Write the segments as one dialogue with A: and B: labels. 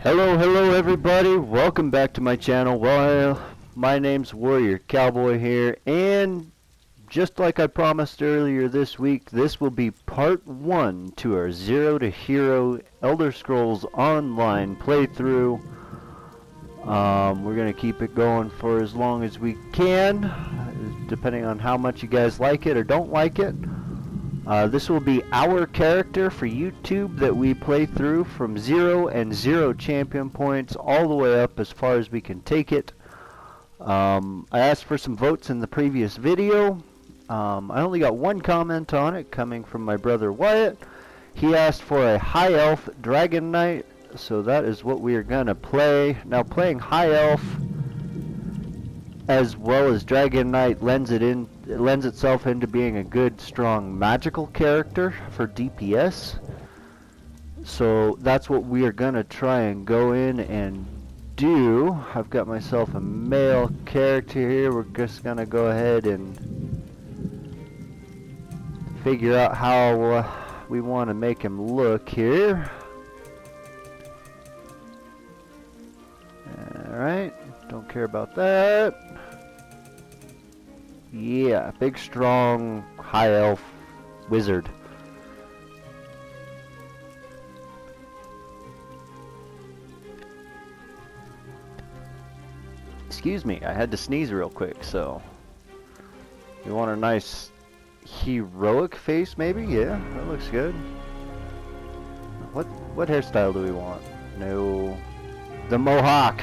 A: Hello everybody, welcome back to my channel. Well, my name's Warrior Cowboy here, and just like I promised earlier this week, this will be part 1 to our Zero to Hero Elder Scrolls Online playthrough. We're going to keep it going for as long as we can, depending on how much you guys like it or don't like it. This will be our character for YouTube that we play through from 0 and 0 champion points all the way up as far as we can take it. I asked for some votes in the previous video. I only got one comment on it coming from my brother Wyatt. He asked for a High Elf Dragon Knight, so that is what we are going to play. Now, playing High Elf as well as Dragon Knight lends itself into being a good, strong magical character for DPS. So that's what we are gonna try and go in and do. I've got myself a male character here. We're just gonna go ahead and figure out how we want to make him look here. Alright, don't care about that. Yeah, big, strong, high elf wizard. Excuse me, I had to sneeze real quick, so... You want a nice heroic face, maybe? Yeah, that looks good. What hairstyle do we want? No... The mohawk!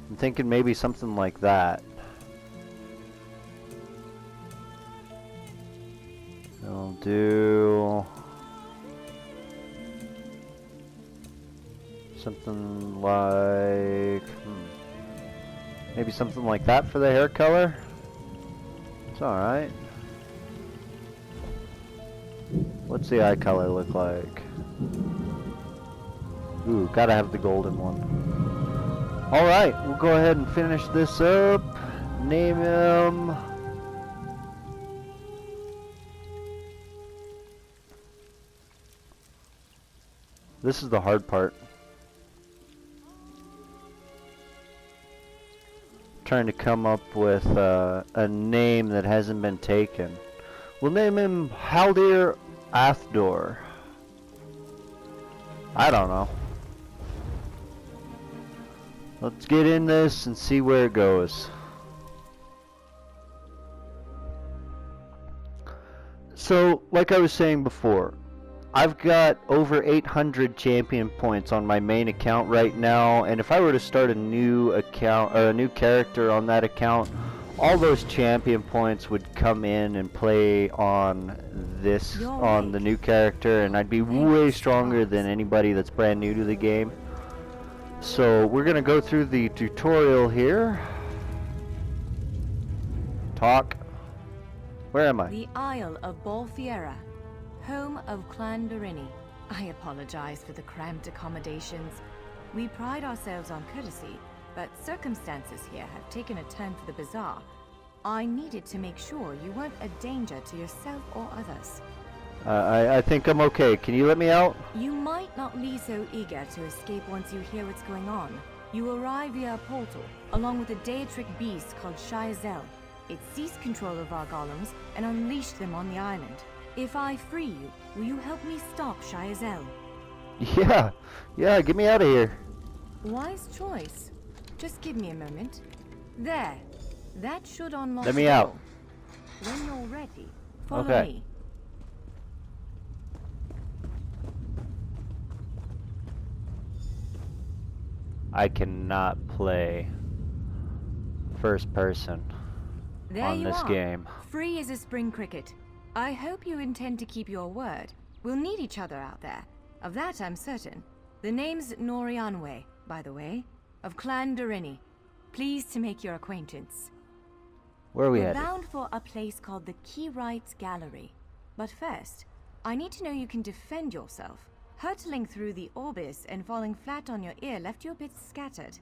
A: I'm thinking maybe something like that. I'll do something like maybe something like that for the hair color. It's alright. What's the eye color look like? Ooh, gotta have the golden one. Alright, we'll go ahead and finish this up. Name him... This is the hard part. Trying to come up with a name that hasn't been taken. We'll name him Haldir Athdor. I don't know. Let's get in this and see where it goes. So, like I was saying before, I've got over 800 champion points on my main account right now, and if I were to start a new account or a new character on that account, all those champion points would come in and play on this, on the new character, and I'd be way stronger than anybody that's brand new to the game. So we're gonna go through the tutorial here. Talk. Where am I?
B: The Isle of Bolfiera, home of Clan Durini. I apologize for the cramped accommodations. We pride ourselves on courtesy, but circumstances here have taken a turn for the bizarre. I needed to make sure you weren't a danger to yourself or others.
A: I think I'm okay. Can you let me out?
B: You might not be so eager to escape once you hear what's going on. You arrive via a portal, along with a Daetric beast called Shayazel. It seized control of our golems and unleashed them on the island. If I free you, will you help me stop Shayazel?
A: Yeah, get me out of here.
B: Wise choice. Just give me a moment. There. That should unlock.
A: Let me out.
B: When you're ready, follow me.
A: I cannot play first person on this game.
B: Free as a spring cricket. I hope you intend to keep your word. We'll need each other out there. Of that I'm certain. The name's Norianwe, by the way, of Clan Durini. Pleased to make your acquaintance.
A: Where are we
B: We're
A: headed?
B: bound for a place called the Keyrights Gallery. But first, I need to know you can defend yourself. Hurtling through the Orbis and falling flat on your ear left you a bit scattered.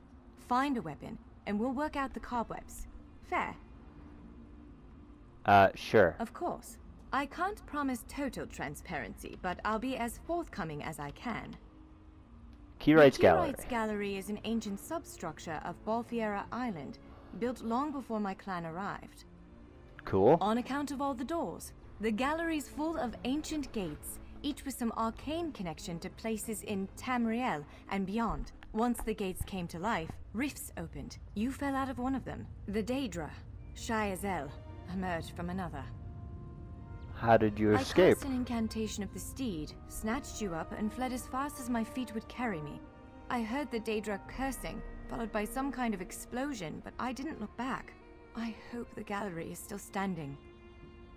B: Find a weapon, and we'll work out the cobwebs. Fair?
A: Sure.
B: Of course. I can't promise total transparency, but I'll be as forthcoming as I can.
A: Keyrights
B: The
A: Gallery.
B: Keyrights Gallery is an ancient substructure of Balfiera Island, built long before my clan arrived.
A: Cool.
B: On account of all the doors, the gallery's full of ancient gates, each with some arcane connection to places in Tamriel and beyond. Once the gates came to life, rifts opened. You fell out of one of them. The Daedra, shy as hell, emerged from another.
A: How did you
B: I
A: escape?
B: cast an incantation of the steed, snatched you up, and fled as fast as my feet would carry me. I heard the Daedra cursing, followed by some kind of explosion, but I didn't look back. I hope the gallery is still standing.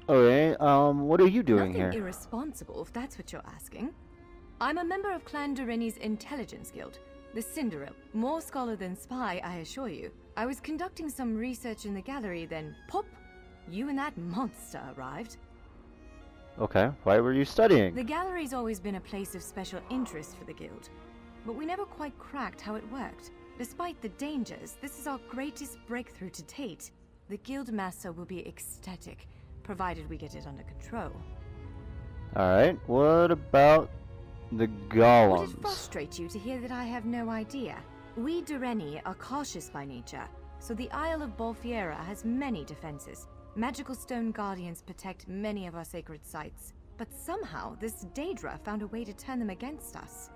A: Okay, what are you doing
B: Nothing
A: here?
B: irresponsible, if that's what you're asking. I'm a member of Clan Dorini's intelligence guild, the Cinderil. More scholar than spy, I assure you. I was conducting some research in the gallery, then pop! You and that monster arrived.
A: Okay, why were you studying?
B: The gallery's always been a place of special interest for the guild, but we never quite cracked how it worked. Despite the dangers, this is our greatest breakthrough to date. The guild master will be ecstatic, provided we get it under control.
A: Alright, what about the
B: Would it
A: golems?
B: frustrate you to hear that I have no idea? We Doreni are cautious by nature, so the Isle of Balfiera has many defenses. Magical stone guardians protect many of our sacred sites, but somehow this Daedra found a way to turn them against us.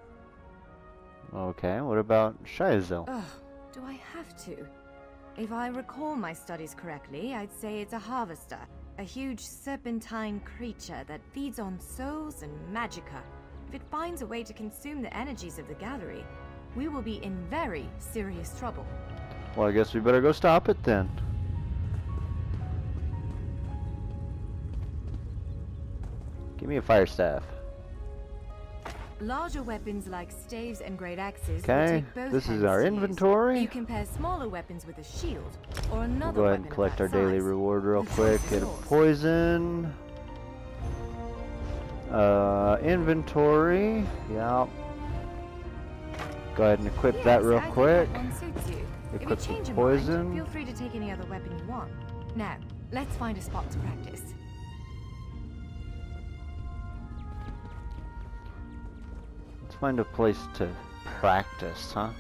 A: Okay, what about Shizel?
B: Ugh, do I have to? If I recall my studies correctly, I'd say it's a harvester, a huge serpentine creature that feeds on souls and magicka. If it finds a way to consume the energies of the gallery, we will be in very serious trouble.
A: Well, I guess we better go stop it then. Give me a fire staff.
B: Larger weapons like staves and great axes will
A: Okay,
B: take both
A: this is
B: hands
A: our
B: to use.
A: inventory.
B: You can pair smaller weapons with a shield, or
A: We'll
B: another
A: go ahead and
B: weapon of
A: collect
B: that
A: our daily
B: size.
A: reward real
B: The
A: quick.
B: choice is
A: Get a
B: yours.
A: poison. Inventory. Yep. Go ahead and equip that
B: Yes,
A: real
B: I think
A: quick.
B: that one suits you. If you
A: Equip the
B: change your
A: poison.
B: mind, feel free to take any other weapon you want. Now, let's find a spot to practice.
A: Let's find a place to practice, huh?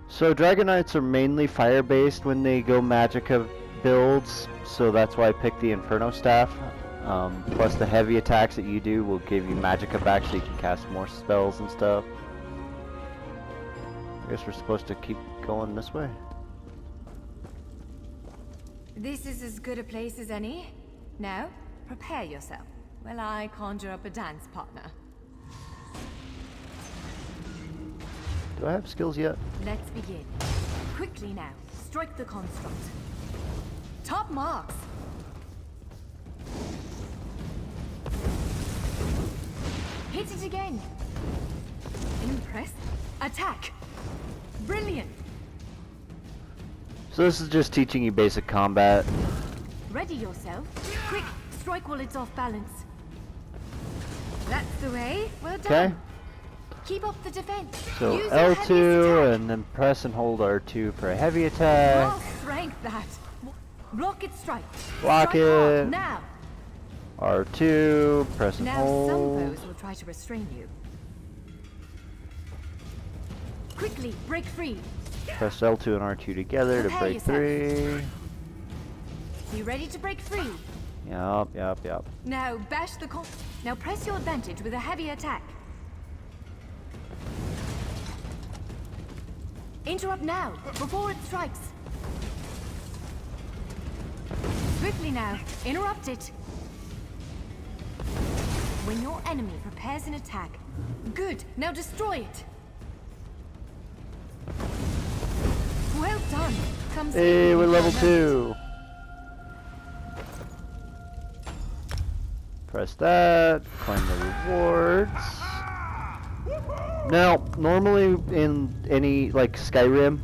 A: So Dragon Knights are mainly fire-based when they go Magicka builds, so that's why I picked the Inferno Staff. Plus the heavy attacks that you do will give you Magicka back so you can cast more spells and stuff. I guess we're supposed to keep going this way.
B: This is as good a place as any. Now, prepare yourself while I conjure up a dance partner.
A: Do I have skills yet?
B: Let's begin. Quickly now, strike the construct. Top marks! Hit it again! Impress. Attack! Brilliant!
A: So this is just teaching you basic combat.
B: Ready yourself. Quick, strike while it's off balance. That's the way. Well done.
A: Okay.
B: Keep up the defense.
A: So
B: Use your heaviest
A: L2
B: attack.
A: and then press and hold R2 for a heavy attack.
B: Raw strength that. Block it, strike.
A: Block
B: Strike hard,
A: it.
B: now.
A: R2, press and
B: Now some
A: hold.
B: foes will try to restrain you. Quickly, break free.
A: Press L2 and R2 together to
B: Prepare
A: break
B: yourself.
A: 3.
B: Be ready to break free.
A: Yup.
B: Now bash the Now press your advantage with a heavy attack. Interrupt now, before it strikes. Swiftly now, interrupt it. When your enemy prepares an attack, good, now destroy it. Well done. Comes
A: Hey,
B: in
A: we're
B: with
A: level
B: your
A: 2. Press that, claim the rewards. Now, normally in any, like Skyrim,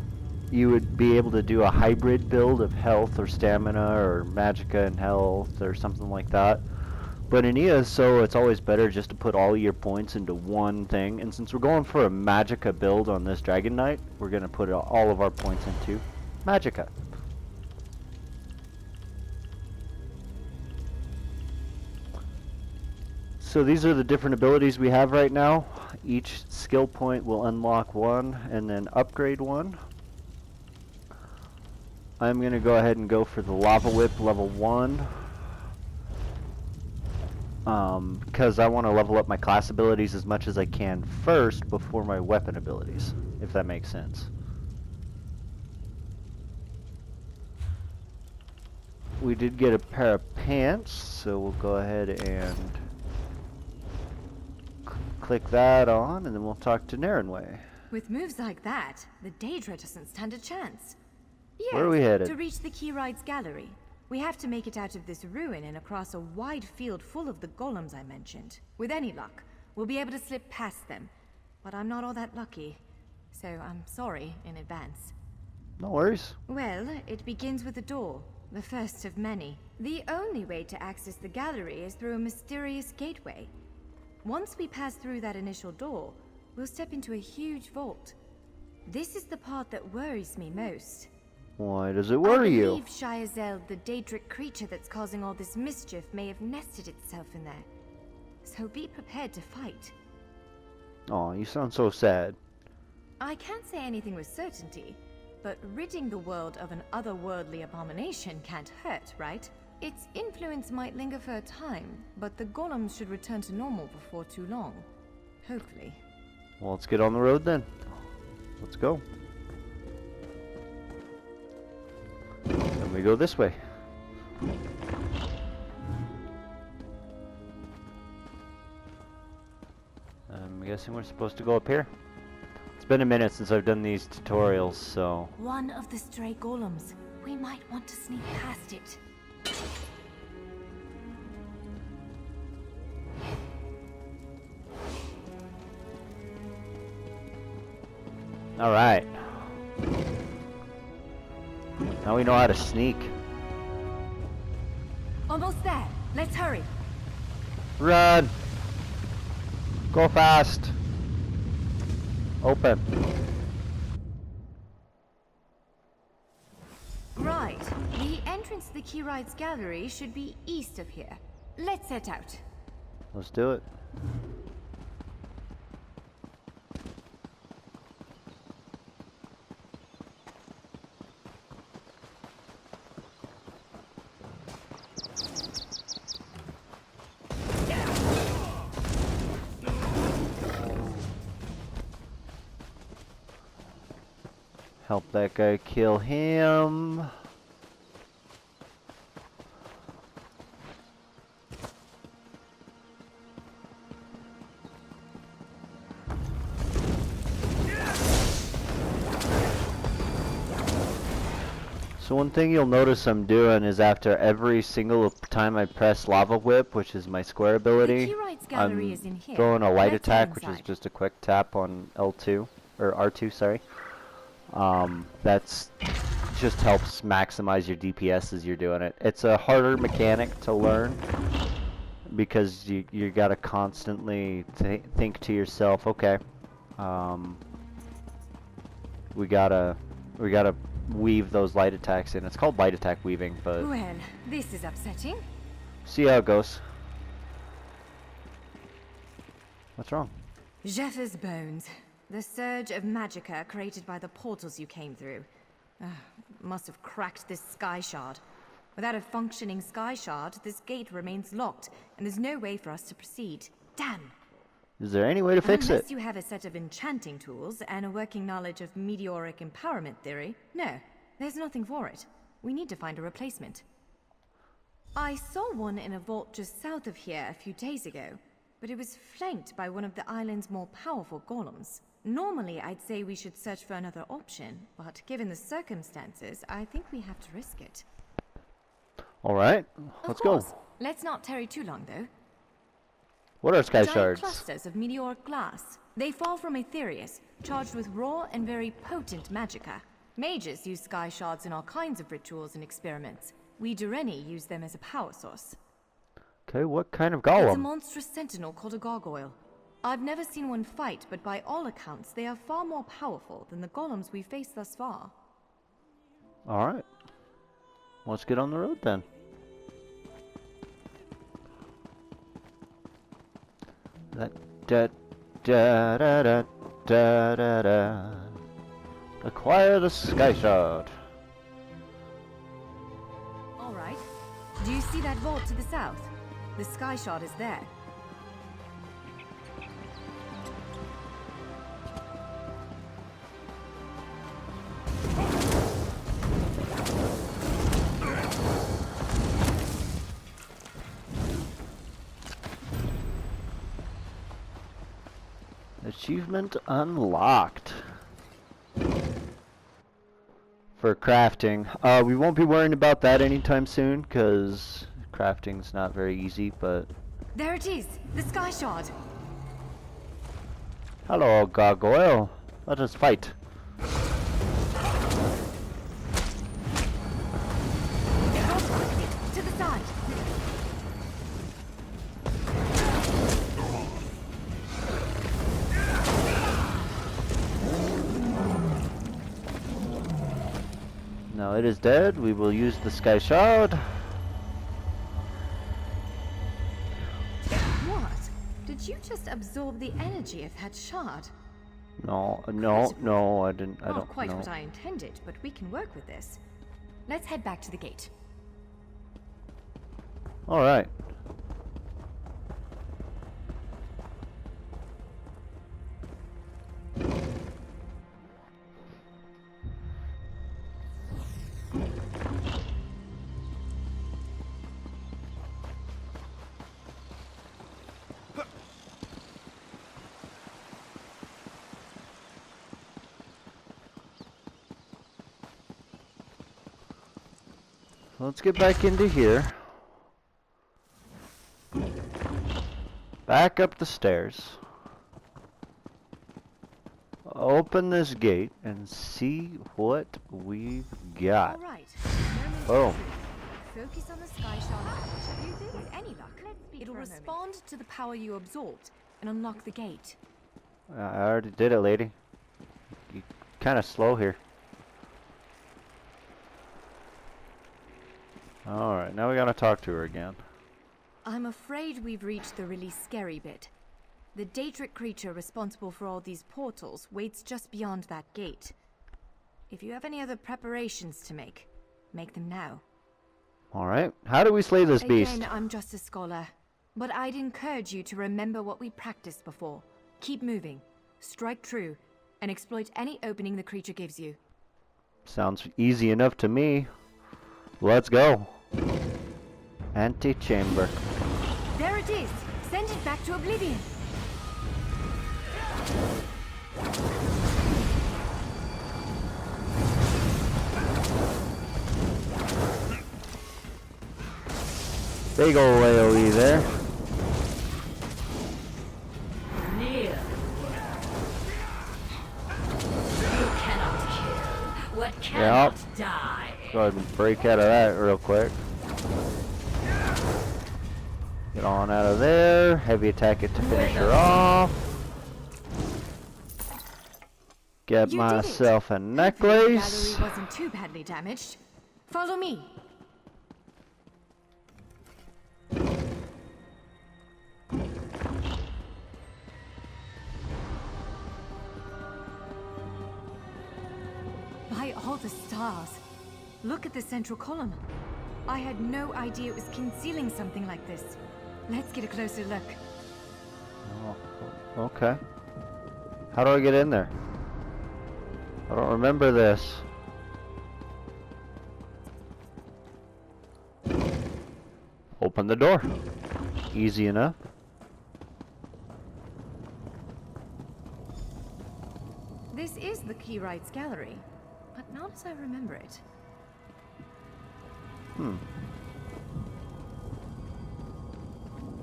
A: you would be able to do a hybrid build of health or stamina or magicka and health or something like that. But in ESO, it's always better just to put all your points into one thing. And since we're going for a magicka build on this Dragon Knight, we're going to put all of our points into magicka. So these are the different abilities we have right now. Each skill point will unlock one and then upgrade one. I'm going to go ahead and go for the Lava Whip level 1. Because I want to level up my class abilities as much as I can first before my weapon abilities, if that makes sense. We did get a pair of pants, so we'll go ahead and click that on, and then we'll talk to Narenway.
B: With moves like that, the Daedra doesn't stand a chance. Yes,
A: where are we headed?
B: To reach the Keyride's gallery. We have to make it out of this ruin and across a wide field full of the golems I mentioned. With any luck, we'll be able to slip past them. But I'm not all that lucky, so I'm sorry in advance.
A: No worries.
B: Well, it begins with a door, the first of many. The only way to access the gallery is through a mysterious gateway. Once we pass through that initial door, we'll step into a huge vault. This is the part that worries me most.
A: Why does it worry you?
B: I believe Shiazel, the Daedric creature that's causing all this mischief, may have nested itself in there. So be prepared to fight.
A: Aw, you sound so sad.
B: I can't say anything with certainty, but ridding the world of an otherworldly abomination can't hurt, right? Its influence might linger for a time, but the golems should return to normal before too long. Hopefully.
A: Well, let's get on the road then. Let's go. And we go this way. I'm guessing we're supposed to go up here. It's been a minute since I've done these tutorials, so...
B: One of the stray golems. We might want to sneak past it.
A: Alright. Now we know how to sneak.
B: Almost there. Let's hurry.
A: Run! Go fast! Open.
B: Right. The entrance to the Keyride's gallery should be east of here. Let's set out.
A: Let's do it. Help that guy kill him. So one thing you'll notice I'm doing is after every single time I press Lava Whip, which is my square ability, I'm throwing a light attack, which is just a quick tap on L2, or R2, sorry. That's just helps maximize your DPS as you're doing it. It's a harder mechanic to learn because you gotta constantly think to yourself, okay, we gotta weave those light attacks in. It's called light attack weaving, but
B: well, this is upsetting.
A: see how it goes. What's wrong?
B: Jeffers' bones. The surge of magicka created by the portals you came through. Must have cracked this sky shard. Without a functioning sky shard, this gate remains locked, and there's no way for us to proceed. Damn!
A: Is there any way to fix it?
B: Unless you have a set of enchanting tools and a working knowledge of meteoric empowerment theory, no, there's nothing for it. We need to find a replacement. I saw one in a vault just south of here a few days ago, but it was flanked by one of the island's more powerful golems. Normally, I'd say we should search for another option, but given the circumstances, I think we have to risk it.
A: Alright, let's go.
B: Let's not tarry too long, though.
A: What are sky
B: Giant
A: shards?
B: clusters of meteoric glass. They fall from Aetherius, charged with raw and very potent magicka. Mages use sky shards in all kinds of rituals and experiments. We Dureni use them as a power source.
A: Okay, what kind of
B: It's a
A: golem?
B: monstrous sentinel called a gargoyle. I've never seen one fight, but by all accounts, they are far more powerful than the golems we've faced thus far.
A: Alright. Let's get on the road then. Da da da da da da da. Acquire the sky shard.
B: Alright. Do you see that vault to the south? The sky shard is there.
A: Achievement unlocked. For crafting. We won't be worrying about that anytime soon, because crafting's not very easy, but...
B: There it is! The sky shard!
A: Hello, gargoyle. Let us fight.
B: To the side!
A: Now it is dead. We will use the sky shard.
B: What? Did you just absorb the energy of that shard?
A: No, I didn't. I
B: Not
A: don't
B: quite
A: know.
B: what I intended, but we can work with this. Let's head back to the gate.
A: All right. Let's get back into here. Back up the stairs. Open this gate and see what we've got.
B: All right.
A: Oh.
B: Focus on the sky shard. With any luck, it'll respond to the power you absorbed and unlock the gate.
A: I already did it, lady. You're kind of slow here. Alright, now we gotta talk to her again.
B: I'm afraid we've reached the really scary bit. The Daedric creature responsible for all these portals waits just beyond that gate. If you have any other preparations to make them now.
A: Alright, how do we slay this beast?
B: Again, I'm just a scholar, but I'd encourage you to remember what we practiced before. Keep moving, strike true, and exploit any opening the creature gives you.
A: Sounds easy enough to me. Let's go. Antechamber.
B: There it is! Send it back to oblivion!
A: Big ol' AoE there.
C: Near. You cannot kill what cannot die.
A: Go ahead and break out of that real quick. Get on out of there. Heavy attack it to finish her off. Get
B: You
A: myself a
B: did it.
A: necklace.
B: The gallery wasn't too badly damaged. Follow me. By all the stars. Look at the central column. I had no idea it was concealing something like this. Let's get a closer look.
A: Oh, okay. How do I get in there? I don't remember this. Open the door. Easy enough.
B: This is the Keyrights Gallery, but not as I remember it.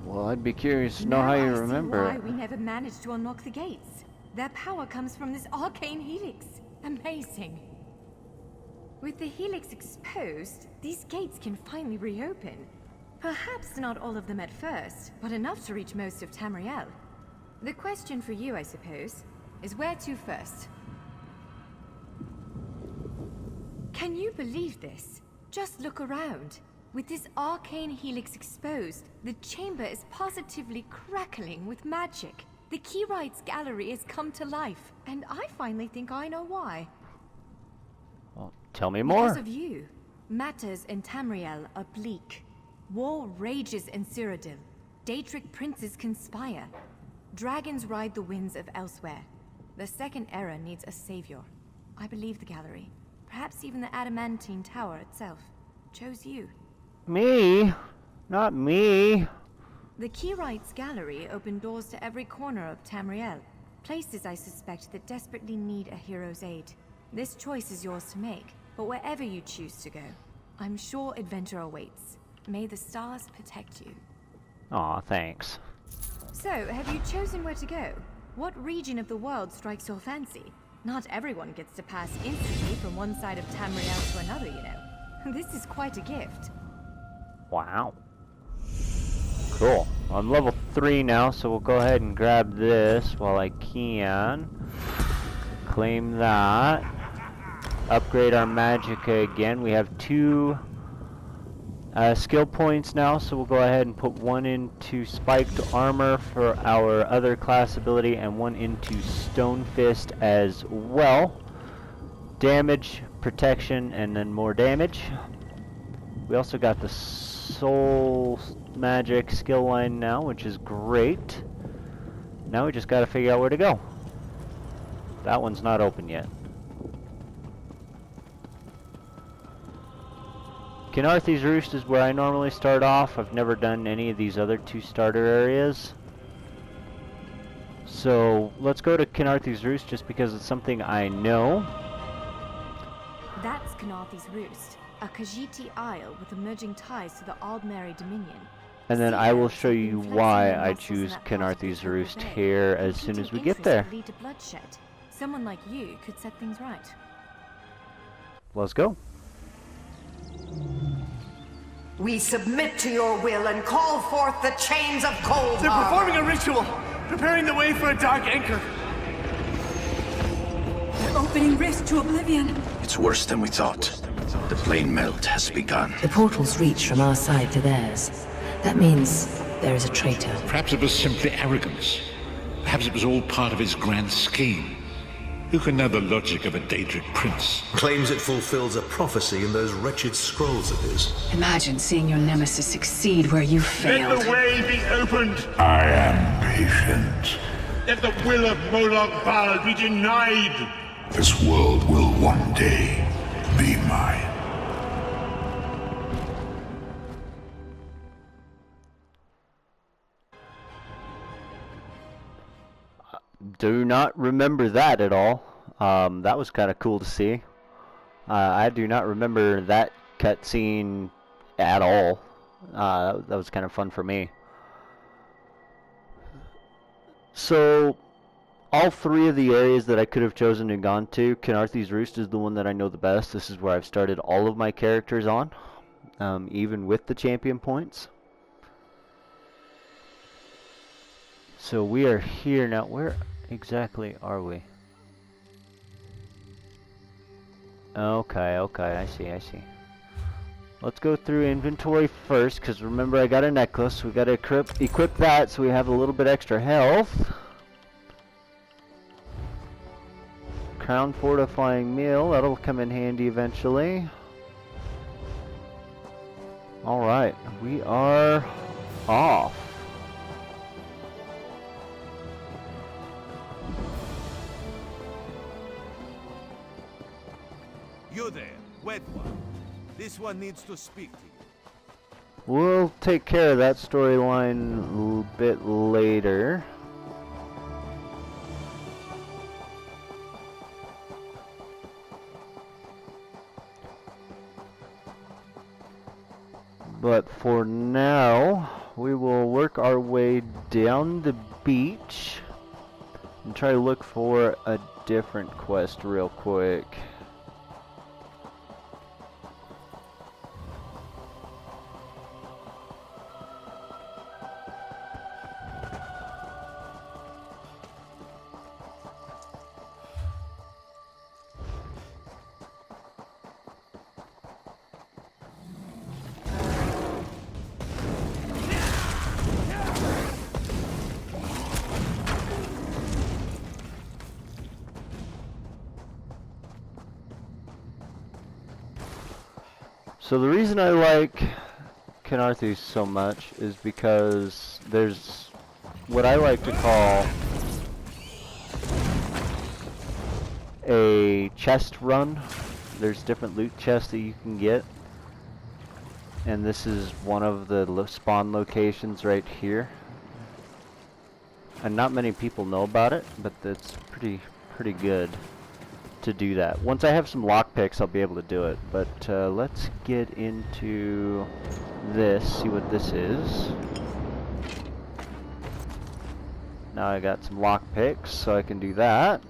A: Well, I'd be curious to know how you remember
B: why
A: it.
B: we never managed to unlock the gates. Their power comes from this arcane helix. Amazing. With the helix exposed, these gates can finally reopen. Perhaps not all of them at first, but enough to reach most of Tamriel. The question for you, I suppose, is where to first? Can you believe this? Just look around. With this arcane helix exposed, the chamber is positively crackling with magic. The Keyrights Gallery has come to life, and I finally think I know why.
A: Well, tell me more.
B: Because of you. Matters in Tamriel are bleak. War rages in Cyrodiil. Daedric princes conspire. Dragons ride the winds of elsewhere. The Second Era needs a savior. I believe the Gallery, perhaps even the Adamantine Tower itself, chose you.
A: Me? Not me.
B: The Keyrights Gallery opened doors to every corner of Tamriel. Places I suspect that desperately need a hero's aid. This choice is yours to make, but wherever you choose to go, I'm sure adventure awaits. May the stars protect you.
A: Aw, thanks.
B: So, have you chosen where to go? What region of the world strikes your fancy? Not everyone gets to pass instantly from one side of Tamriel to another, you know. This is quite a gift.
A: Wow. Cool. I'm level 3 now, so we'll go ahead and grab this while I can. Claim that. Upgrade our magicka again. We have 2 skill points now, so we'll go ahead and put 1 into spiked armor for our other class ability and 1 into stone fist as well. Damage, protection, and then more damage. We also got the soul magic skill line now, which is great. Now we just gotta figure out where to go. That one's not open yet. Canarthy's Roost is where I normally start off. I've never done any of these other 2 starter areas. So let's go to Canarthy's Roost just because it's something I know.
B: That's Canarthy's Roost, a Khajiiti isle with emerging ties to the Aldmeri Dominion.
A: And then
B: Sea
A: I will
B: elves
A: show
B: have been
A: you
B: flexing
A: why
B: their
A: I
B: muscles in
A: choose
B: that part of
A: Canarthy's
B: the
A: Roost
B: Bay.
A: here as soon
B: Competing
A: as we get
B: interests
A: there.
B: could lead to bloodshed. Someone like you could set things right.
A: Let's go.
D: We submit to your will and call forth the chains of cold.
E: They're performing a ritual, preparing the way for a dark anchor.
F: They're opening rifts to oblivion.
G: It's worse than we thought. The plane melt has begun.
H: The portals reach from our side to theirs. That means there is a traitor.
I: Perhaps it was simply arrogance. Perhaps it was all part of his grand scheme. Who can know the logic of a Daedric prince?
J: Claims it fulfills a prophecy in those wretched scrolls of his.
F: Imagine seeing your nemesis succeed where you failed.
E: Let the way be opened.
I: I am patient.
E: Let the will of Moloch Baal be denied.
I: This world will one day be mine.
A: Do not remember that at all. That was kind of cool to see. I do not remember that cutscene at all. That was kind of fun for me. So, all 3 of the areas that I could have chosen and gone to, Canarthy's Roost is the one that I know the best. This is where I've started all of my characters on, even with the champion points. So we are here now. Where exactly are we? Okay, I see. Let's go through inventory first, because remember I got a necklace. We got to equip that so we have a little bit extra health. Crown fortifying meal, that'll come in handy eventually. Alright, we are off.
K: You there, wet one. This one needs to speak to you.
A: We'll take care of that storyline a bit later. But for now, we will work our way down the beach and try to look for a different quest real quick. So the reason I like Canarthy so much is because there's what I like to call a chest run. There's different loot chests that you can get, and this is one of the spawn locations right here. And not many people know about it, but it's pretty good to do that. Once I have some lockpicks, I'll be able to do it. But let's get into this, see what this is. Now I got some lockpicks, so I can do that.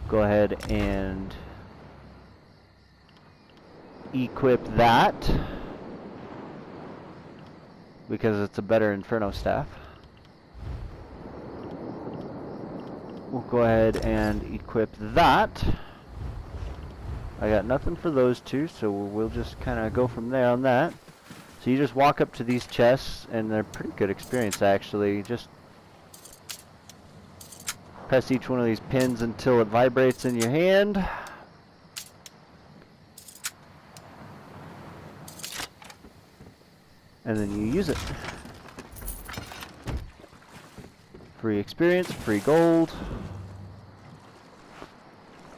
A: Go ahead and equip that, because it's a better Inferno staff. We'll go ahead and equip that. I got nothing for those two, so we'll just kind of go from there on that. So you just walk up to these chests, and they're pretty good experience actually. Just press each one of these pins until it vibrates in your hand. And then you use it. Free experience, free gold.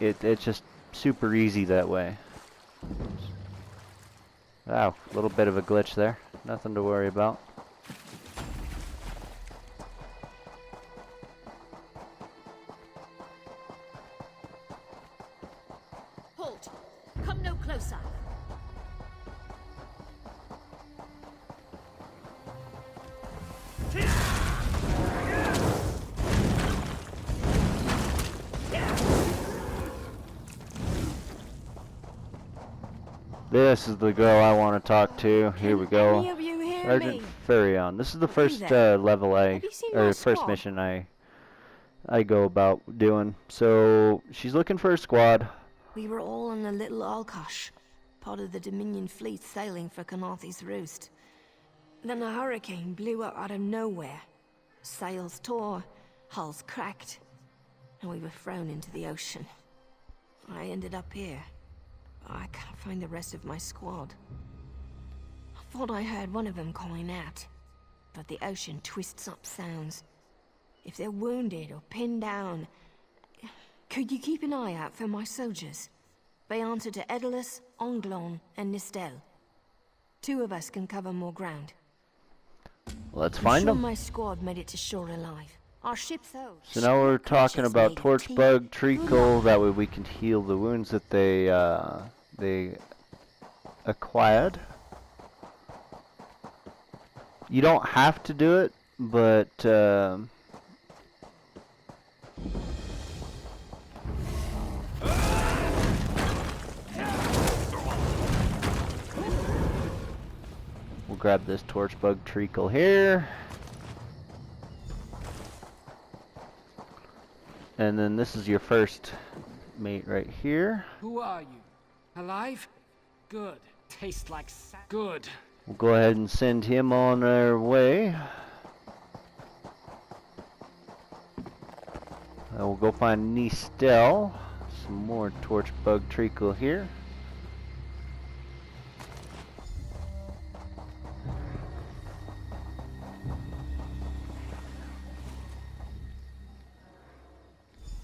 A: It's just super easy that way. Wow, a little bit of a glitch there. Nothing to worry about.
C: Halt! Come no closer.
A: This is the girl I want to talk to. Here we go.
B: Any of you hear
A: Sergeant
B: me?
A: Furion. This is the first level first mission I go about doing. So she's looking for a squad.
L: We were all on a little Alkosh, part of the Dominion fleet sailing for Canarthy's Roost. Then a hurricane blew up out of nowhere. Sails tore, hulls cracked, and we were thrown into the ocean. I ended up here. I can't find the rest of my squad. I thought I heard one of them calling out, but the ocean twists up sounds. If they're wounded or pinned down, could you keep an eye out for my soldiers? They answer to Edalus, Onglon, and Nistel. 2 of us can cover more ground.
A: Let's find them.
L: My squad made it to shore alive. Our ship's out.
A: So now we're talking about Torchbug, Treacle. That way we can heal the wounds that they acquired. You don't have to do it, but we'll grab this Torchbug Treacle here. And then this is your first mate right here.
M: Who are you? Alive? Good. Tastes like good.
A: We'll go ahead and send him on our way. We'll go find Nistel. Some more Torchbug Treacle here.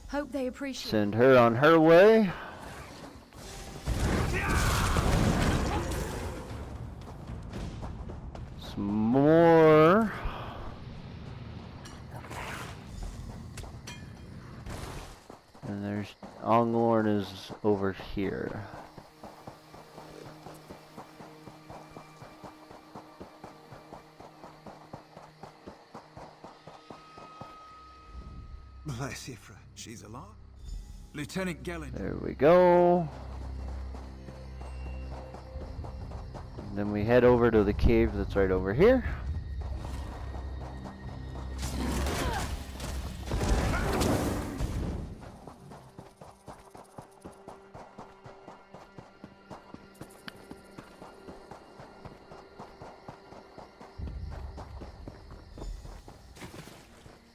B: Hope they appreciate.
A: Send her on her way. Some more. And there's Onglorn is over here.
K: Bless Ifra, she's alive. Lieutenant Gellin.
A: There we go. And then we head over to the cave that's right over here.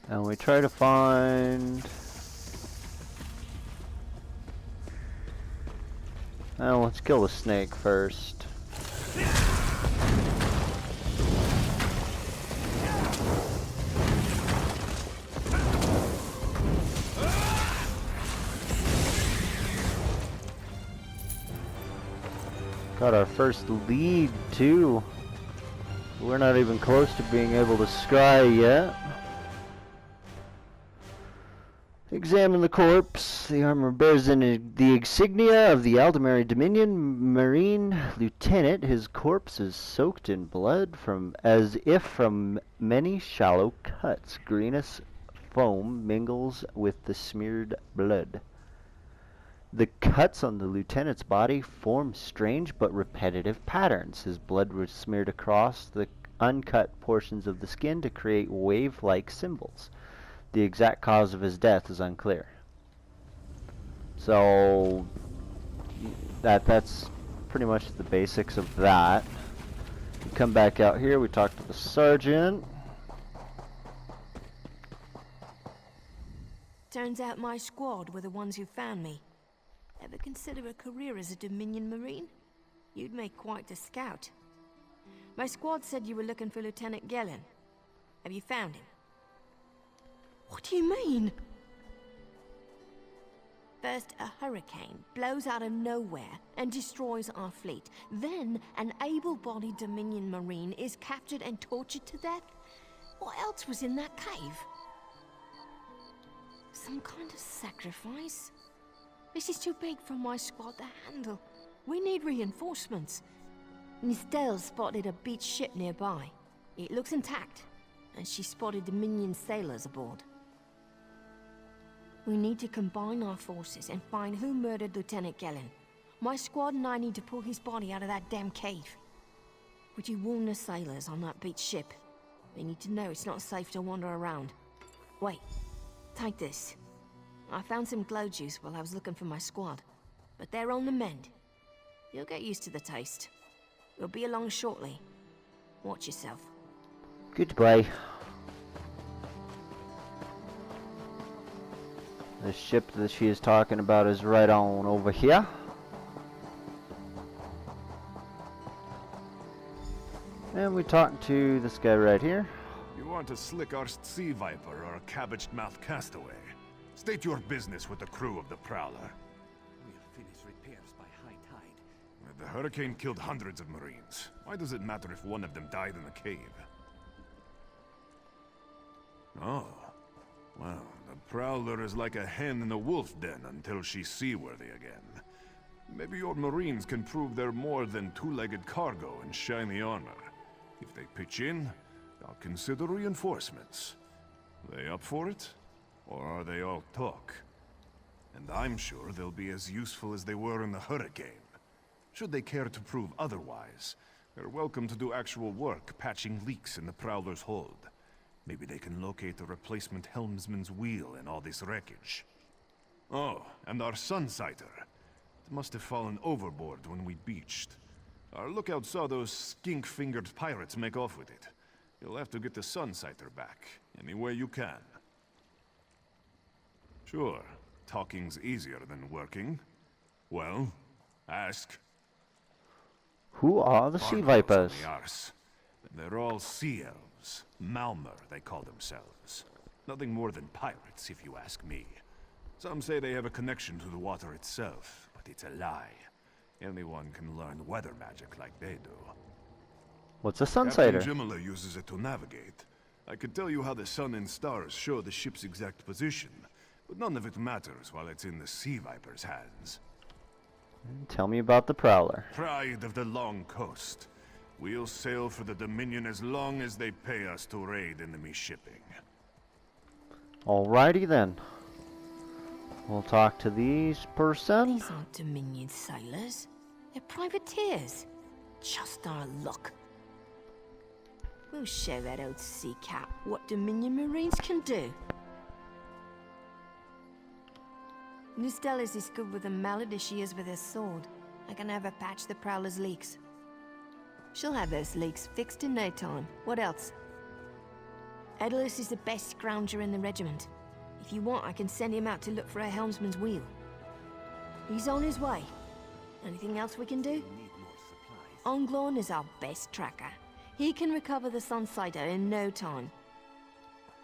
A: And we try to find Well, let's kill the snake first. Got our first lead too. We're not even close to being able to scry yet. Examine the corpse. The armor bears the insignia of the Aldemary Dominion Marine Lieutenant. His corpse is soaked in blood as if from many shallow cuts. Greenish foam mingles with the smeared blood. The cuts on the lieutenant's body form strange but repetitive patterns. His blood was smeared across the uncut portions of the skin to create wave-like symbols. The exact cause of his death is unclear. So that's pretty much the basics of that. We come back out here, we talk to the sergeant.
L: Turns out my squad were the ones who found me. Ever consider a career as a Dominion Marine? You'd make quite a scout. My squad said you were looking for Lieutenant Gellin. Have you found him? What do you mean? First, a hurricane blows out of nowhere and destroys our fleet. Then, an able-bodied Dominion Marine is captured and tortured to death? What else was in that cave? Some kind of sacrifice? This is too big for my squad to handle. We need reinforcements. Nistel spotted a beached ship nearby. It looks intact, and she spotted Dominion sailors aboard. We need to combine our forces and find who murdered Lieutenant Gellin. My squad and I need to pull his body out of that damn cave. Would you warn the sailors on that beached ship? They need to know it's not safe to wander around. Wait, take this. I found some glow juice while I was looking for my squad, but they're on the mend. You'll get used to the taste. We'll be along shortly. Watch yourself.
A: Goodbye. The ship that she is talking about is right on over here. And we talk to this guy right here.
N: You want a slick-arsed sea viper or a cabbage-mouthed castaway? State your business with the crew of the Prowler.
K: We'll finish repairs by high tide.
N: The hurricane killed hundreds of Marines. Why does it matter if one of them died in the cave? Oh. Well, the Prowler is like a hen in a wolf den until she's seaworthy again. Maybe your Marines can prove they're more than two-legged cargo in shiny armor. If they pitch in, I'll consider reinforcements. They up for it? Or are they all talk? And I'm sure they'll be as useful as they were in the hurricane. Should they care to prove otherwise, they're welcome to do actual work patching leaks in the Prowler's hold. Maybe they can locate a replacement helmsman's wheel in all this wreckage. Oh, and our Sunsighter. It must have fallen overboard when we beached. Our lookout saw those skink-fingered pirates make off with it. You'll have to get the Sunsighter back, any way you can. Sure, talking's easier than working. Well, ask.
A: Who are the sea vipers?
N: They're all sea elves. Malmer, they call themselves. Nothing more than pirates, if you ask me. Some say they have a connection to the water itself, but it's a lie. Anyone can learn weather magic like they do.
A: What's a Sunsighter?
N: Captain Jimala uses it to navigate. I could tell you how the sun and stars show the ship's exact position, but none of it matters while it's in the Sea Viper's hands.
A: Tell me about the Prowler.
N: Pride of the long coast. We'll sail for the Dominion as long as they pay us to raid enemy shipping.
A: Alrighty then. We'll talk to these person.
L: These aren't Dominion sailors. They're privateers. Just our luck. We'll show that old sea cat what Dominion Marines can do. Nistel is as good with a mallet as she is with a sword. I can have her patch the Prowler's leaks. She'll have those leaks fixed in no time. What else? Edalus is the best scrounger in the regiment. If you want, I can send him out to look for a helmsman's wheel. He's on his way. Anything else we can do? Onglorn is our best tracker. He can recover the Sunsider in no time.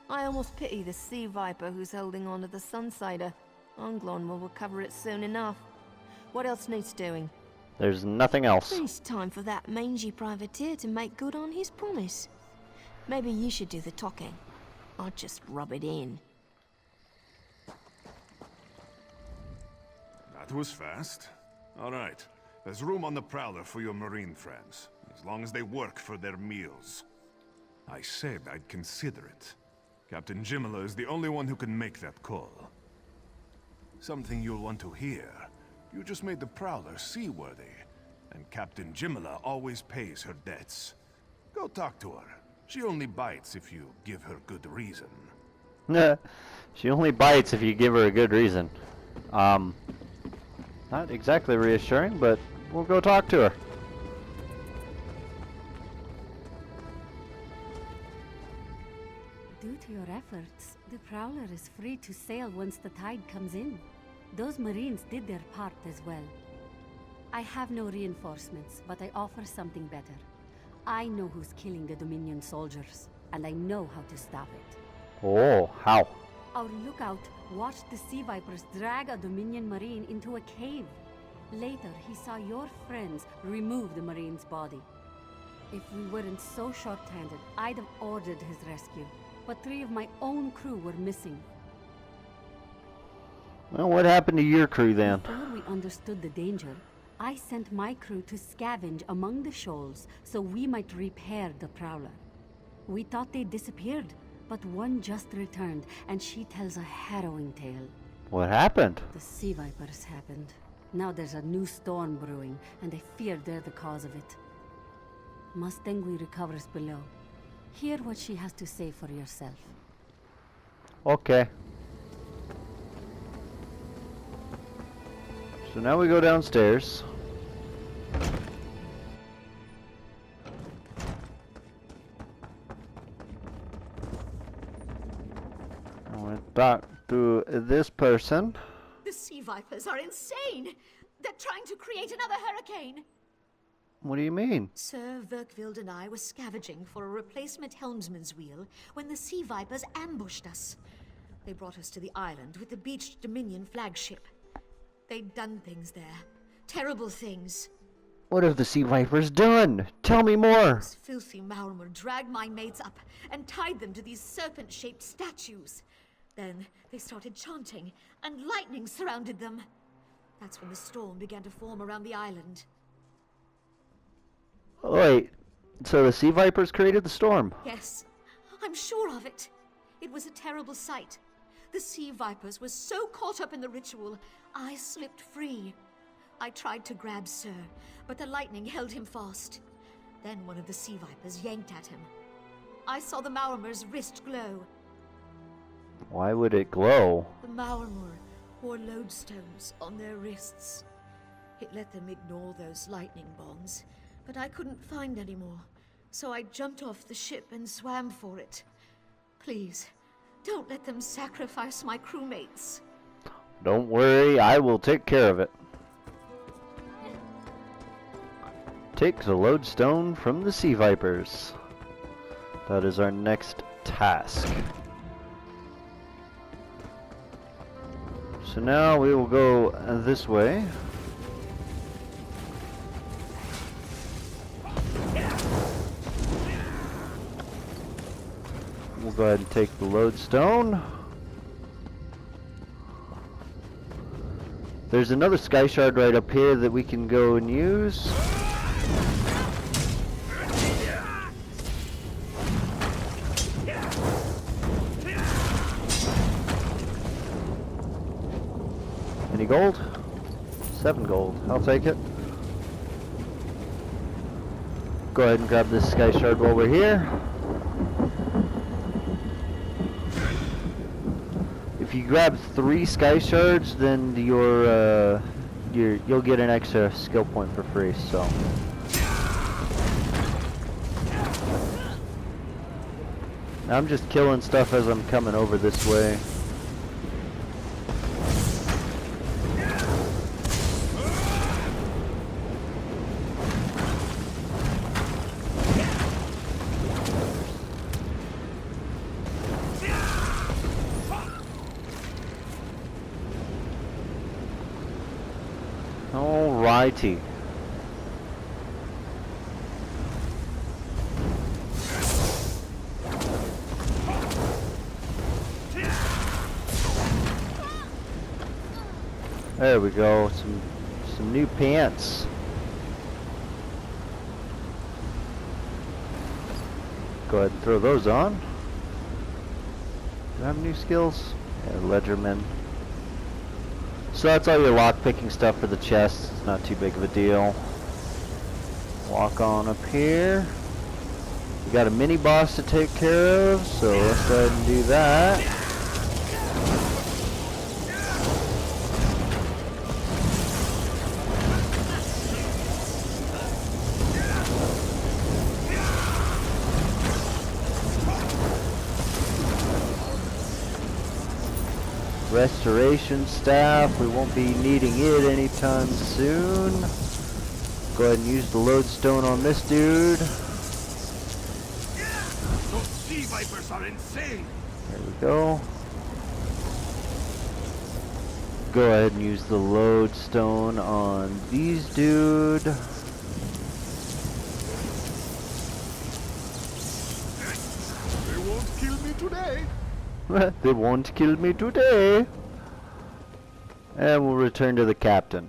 L: I almost pity the Sea Viper who's holding on to the Sunsider. Onglorn will recover it soon enough. What else needs doing?
A: There's nothing else.
L: It's time for that mangy privateer to make good on his promise. Maybe you should do the talking. I'll just rub it in.
N: That was fast. All right. There's room on the Prowler for your Marine friends, as long as they work for their meals. I said I'd consider it. Captain Jimala is the only one who can make that call. Something you'll want to hear. You just made the Prowler seaworthy, and Captain Jimala always pays her debts. Go talk to her. She only bites if you give her good reason.
A: She only bites if you give her a good reason. Not exactly reassuring, but we'll go talk to her.
O: Due to your efforts, the Prowler is free to sail once the tide comes in. Those Marines did their part as well. I have no reinforcements, but I offer something better. I know who's killing the Dominion soldiers, and I know how to stop it.
A: Oh, how?
O: Our lookout watched the Sea Vipers drag a Dominion Marine into a cave. Later, he saw your friends remove the Marine's body. If we weren't so short-handed, I'd have ordered his rescue. But 3 of my own crew were missing.
A: Well, what happened to your crew then?
O: Before we understood the danger, I sent my crew to scavenge among the shoals so we might repair the Prowler. We thought they disappeared, but one just returned, and she tells a harrowing tale.
A: What happened?
O: The Sea Vipers happened. Now there's a new storm brewing, and I fear they're the cause of it. Mustangui recovers below. Hear what she has to say for yourself.
A: Okay. So now we go downstairs. I went back to this person.
C: The Sea Vipers are insane! They're trying to create another hurricane!
A: What do you mean?
C: Sir Verkvild and I were scavenging for a replacement helmsman's wheel when the Sea Vipers ambushed us. They brought us to the island with the beached Dominion flagship. They'd done things there. Terrible things.
A: What have the Sea Vipers done? Tell me more!
C: This filthy Maormer dragged my mates up and tied them to these serpent-shaped statues. Then they started chanting, and lightning surrounded them. That's when the storm began to form around the island.
A: Wait, so the Sea Vipers created the storm?
C: Yes, I'm sure of it. It was a terrible sight. The Sea Vipers were so caught up in the ritual, I slipped free. I tried to grab Sir, but the lightning held him fast. Then one of the Sea Vipers yanked at him. I saw the Maormer's wrist glow.
A: Why would it glow?
C: The Maormer wore lodestones on their wrists. It let them ignore those lightning bonds, but I couldn't find any more, so I jumped off the ship and swam for it. Please, don't let them sacrifice my crewmates.
A: Don't worry, I will take care of it. Take the lodestone from the Sea Vipers. That is our next task. So now we will go this way. We'll go ahead and take the lodestone. There's another sky shard right up here that we can go and use. Any gold? 7 gold. I'll take it. Go ahead and grab this sky shard while we're here. If you grab 3 sky shards, then you'll get an extra skill point for free. So. I'm just killing stuff as I'm coming over this way. almighty. There we go. Some new pants. Go ahead and throw those on. Do I have new skills? Yeah, Ledgerman. So that's all your lock-picking stuff for the chest. It's not too big of a deal. Walk on up here. We got a mini boss to take care of, so let's go ahead and do that. Restoration staff, we won't be needing it anytime soon. Go ahead and use the lodestone on this dude.
K: Those sea vipers are insane.
A: There we go. Go ahead and use the lodestone on these dude.
K: They won't kill me today.
A: They won't kill me today. And we'll return to the captain.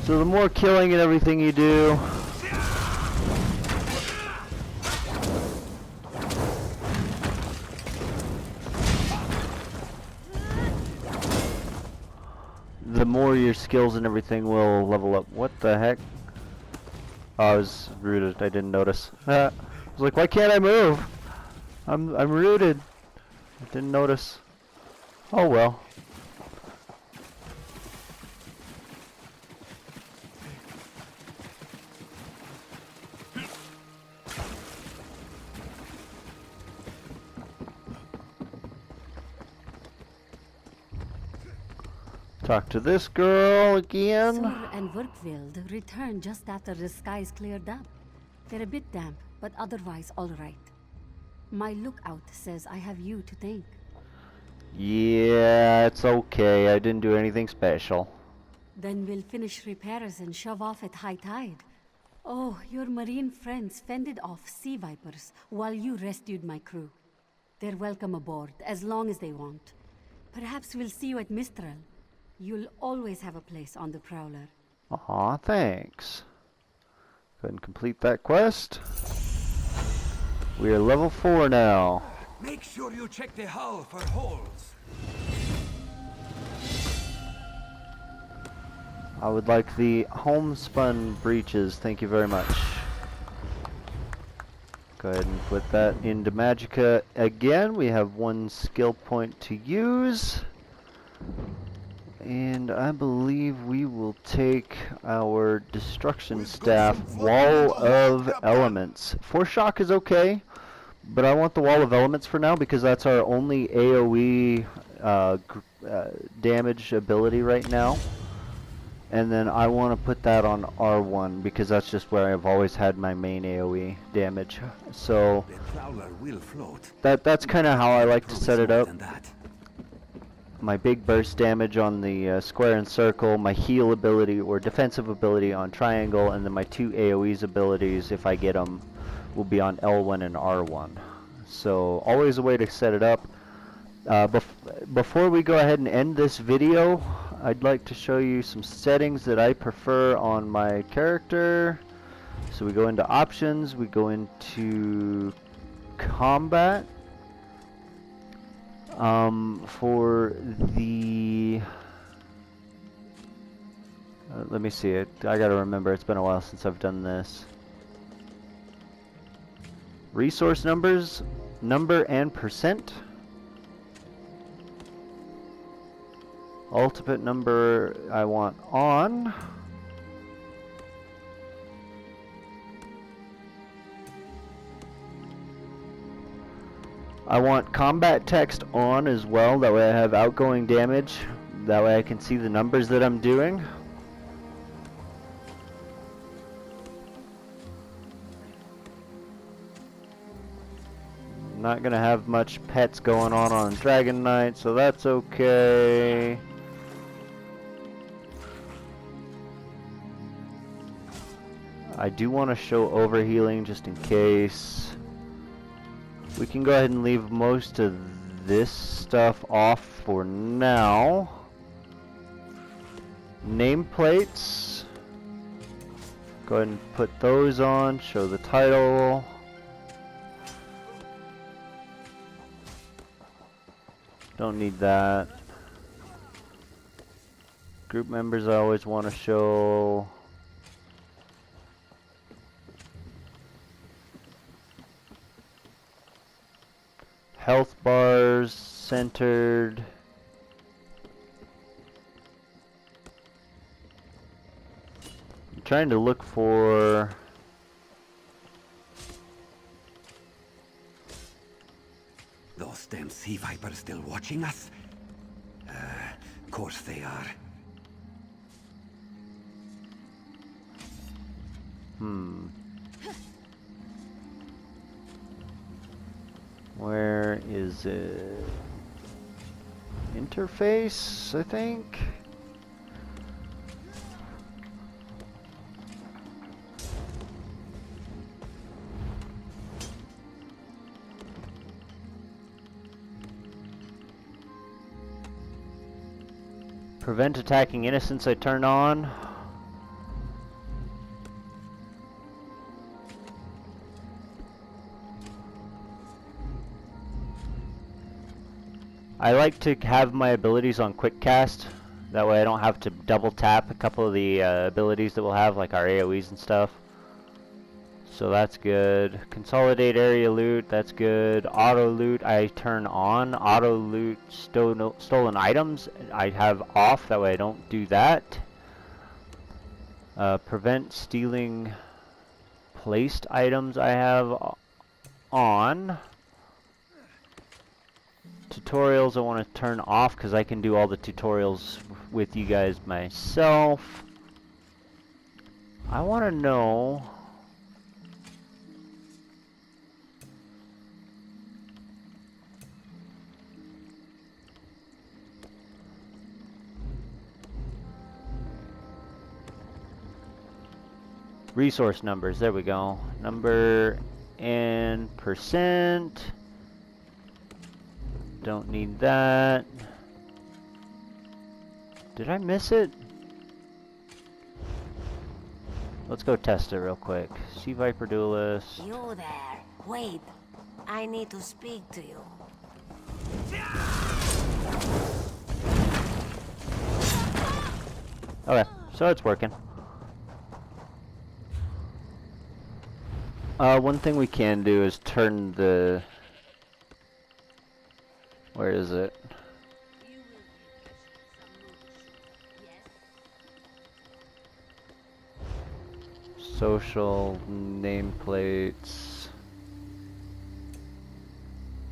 A: So the more killing and everything you do, the more your skills and everything will level up. What the heck? Oh, I was rooted. I didn't notice. I was like, why can't I move? I'm rooted. I didn't notice. Oh well. Talk to this girl again.
O: Sur and Verkvild returned just after the skies cleared up. They're a bit damp, but otherwise all right. My lookout says I have you to thank.
A: Yeah, it's okay. I didn't do anything special.
O: Then we'll finish repairs and shove off at high tide. Oh, your marine friends fended off sea vipers while you rescued my crew. They're welcome aboard, as long as they want. Perhaps we'll see you at Mistral. You'll always have a place on the Prowler.
A: Aw, thanks. Go ahead and complete that quest. We are level 4 now.
K: Make sure you check the hull for holes.
A: I would like the homespun breeches. Thank you very much. Go ahead and put that into Magicka again. We have 1 skill point to use. And I believe we will take our destruction staff, Wall of Elements. Force Shock is okay, but I want the Wall of Elements for now because that's our only AoE damage ability right now. And then I want to put that on R1 because that's just where I've always had my main AoE damage. So that's kind of how I like to set it up. My big burst damage on the square and circle, my heal ability or defensive ability on triangle, and then my 2 AoE's abilities, if I get them, will be on L1 and R1. So always a way to set it up. Before we go ahead and end this video, I'd like to show you some settings that I prefer on my character. So we go into options, we go into combat. For the let me see it. I gotta remember, it's been a while since I've done this. Resource numbers, number and percent. Ultimate number I want on. I want combat text on as well, that way I have outgoing damage, that way I can see the numbers that I'm doing. Not gonna have much pets going on Dragon Knight, so that's okay. I do want to show overhealing just in case. We can go ahead and leave most of this stuff off for now. Nameplates. Go ahead and put those on, show the title. Don't need that. Group members I always want to show. Health bars centered. I'm trying to look for
P: those damn sea vipers still watching us? Of course they are.
A: Where is it? Interface, I think. Prevent attacking innocents I turn on. I like to have my abilities on quick cast. That way I don't have to double tap a couple of the abilities that we'll have, like our AoEs and stuff. So that's good. Consolidate area loot, that's good. Auto loot I turn on. Auto loot stolen items I have off, that way I don't do that. Prevent stealing placed items I have on. Tutorials I want to turn off because I can do all the tutorials with you guys myself. I want to know resource numbers. There we go. Number and percent. Don't need that. Did I miss it? Let's go test it real quick. Sea Viper Duelist.
Q: You there. Wait. I need to speak to you.
A: Okay, so it's working. One thing we can do is turn the... Where is it? Social nameplates.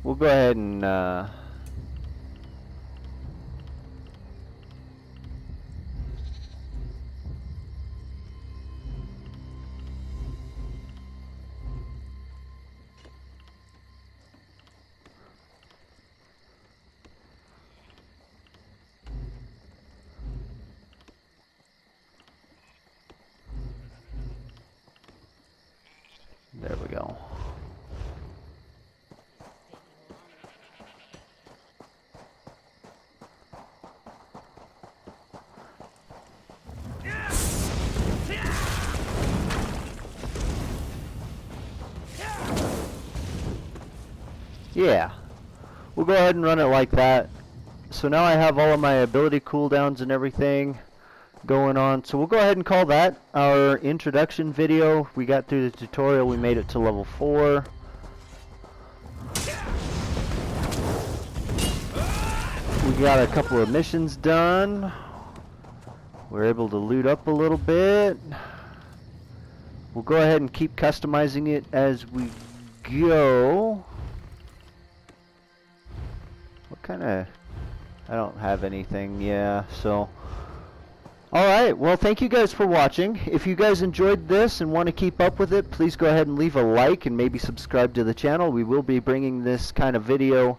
A: We'll go ahead and there we go. Yeah, we'll go ahead and run it like that. So now I have all of my ability cooldowns and everything going on. So we'll go ahead and call that our introduction video. We got through the tutorial, we made it to level 4. We got a couple of missions done. We're able to loot up a little bit. We'll go ahead and keep customizing it as we go. I don't have anything, yeah, so. Alright, well thank you guys for watching. If you guys enjoyed this and want to keep up with it, please go ahead and leave a like and maybe subscribe to the channel. We will be bringing this kind of video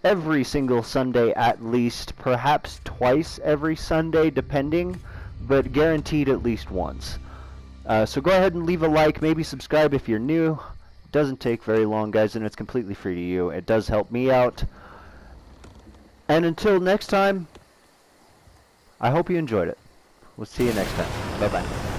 A: every single Sunday at least, perhaps twice every Sunday depending, but guaranteed at least once. So go ahead and leave a like, maybe subscribe if you're new. It doesn't take very long, guys, and it's completely free to you. It does help me out. And until next time, I hope you enjoyed it. We'll see you next time. Bye-bye.